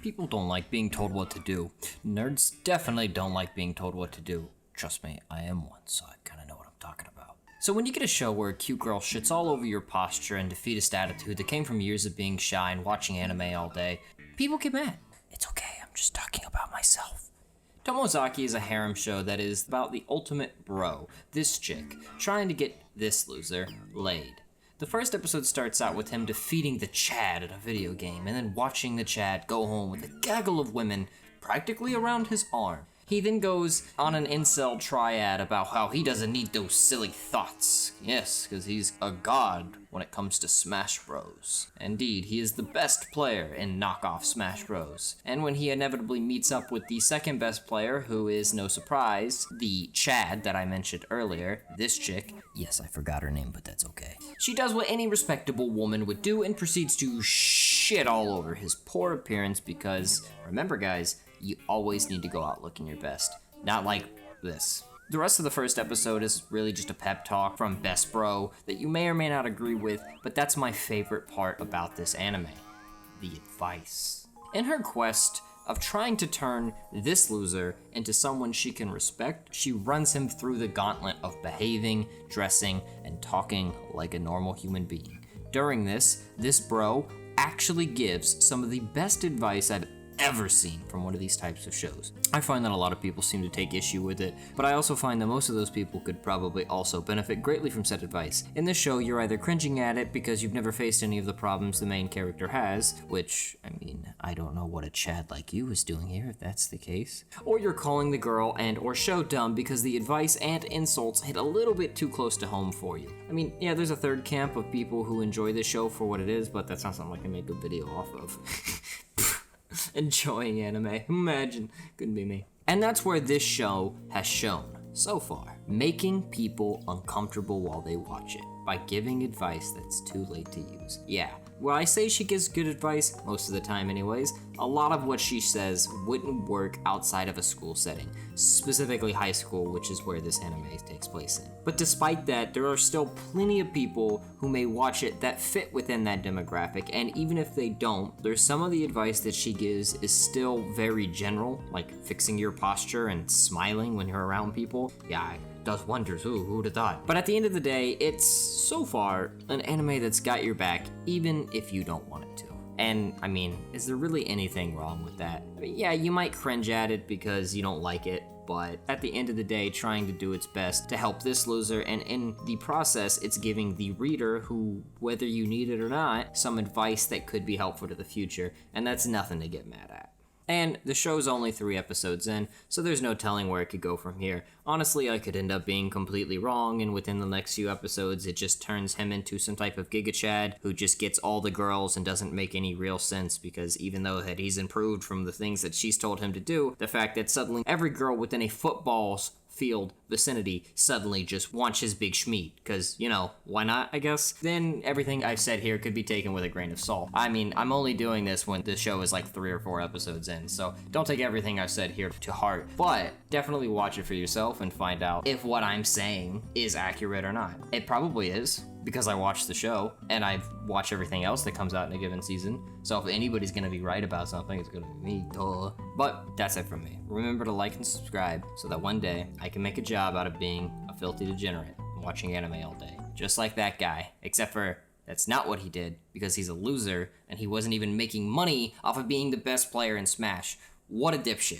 People don't like being told what to do. Nerds definitely don't like being told what to do. Trust me, I am one, so I kinda know what I'm talking about. So when you get a show where a cute girl shits all over your posture and defeatist attitude that came from years of being shy and watching anime all day, people get mad. It's okay, I'm just talking about myself. Tomozaki is a harem show that is about the ultimate bro, this chick, trying to get this loser laid. The first episode starts out with him defeating the Chad at a video game, and then watching the Chad go home with a gaggle of women practically around his arm. He then goes on an incel triad about how he doesn't need those silly thoughts. Yes, because he's a god when it comes to Smash Bros. Indeed, he is the best player in knockoff Smash Bros. And when he inevitably meets up with the second best player, who is, no surprise, the Chad that I mentioned earlier, this chick, yes, I forgot her name, but that's okay. She does what any respectable woman would do and proceeds to shit all over his poor appearance because, remember guys, you always need to go out looking your best. Not like this. The rest of the first episode is really just a pep talk from Best Bro that you may or may not agree with, but that's my favorite part about this anime. The advice. In her quest of trying to turn this loser into someone she can respect, she runs him through the gauntlet of behaving, dressing, and talking like a normal human being. During this bro actually gives some of the best advice I've ever seen from one of these types of shows. I find that a lot of people seem to take issue with it, but I also find that most of those people could probably also benefit greatly from said advice. In this show, you're either cringing at it because you've never faced any of the problems the main character has, which, I mean, I don't know what a Chad like you is doing here if that's the case, or you're calling the girl and or show dumb because the advice and insults hit a little bit too close to home for you. I mean, yeah, there's a third camp of people who enjoy this show for what it is, but that's not something I can make a video off of. Enjoying anime. Imagine. Couldn't be me. And that's where this show has shown, so far, making people uncomfortable while they watch it by giving advice that's too late to use. Yeah, while I say she gives good advice, most of the time anyways, a lot of what she says wouldn't work outside of a school setting, specifically high school, which is where this anime takes place in. But despite that, there are still plenty of people who may watch it that fit within that demographic, and even if they don't, there's some of the advice that she gives is still very general, like fixing your posture and smiling when you're around people. Yeah, does wonders, ooh, who'd have thought? But at the end of the day, it's, so far, an anime that's got your back, even if you don't want it to. And, I mean, is there really anything wrong with that? I mean, yeah, you might cringe at it because you don't like it, but at the end of the day, trying to do its best to help this loser, and in the process, it's giving the reader, who, whether you need it or not, some advice that could be helpful to the future, and that's nothing to get mad at. And the show's only 3 episodes in, so there's no telling where it could go from here. Honestly, I could end up being completely wrong, and within the next few episodes, it just turns him into some type of Giga Chad who just gets all the girls and doesn't make any real sense, because even though that he's improved from the things that she's told him to do, the fact that suddenly every girl within a football's field vicinity suddenly just wants his big schmeat, because, you know, why not, I guess? Then everything I've said here could be taken with a grain of salt. I mean, I'm only doing this when the show is like 3 or 4 episodes in, so don't take everything I've said here to heart, but definitely watch it for yourself and find out if what I'm saying is accurate or not. It probably is, because I watched the show, and I've watched everything else that comes out in a given season, so if anybody's gonna be right about something, it's gonna be me, duh. But that's it from me. Remember to like and subscribe, so that one day, I can make a job out of being a filthy degenerate and watching anime all day. Just like that guy, except for that's not what he did, because he's a loser, and he wasn't even making money off of being the best player in Smash. What a dipshit.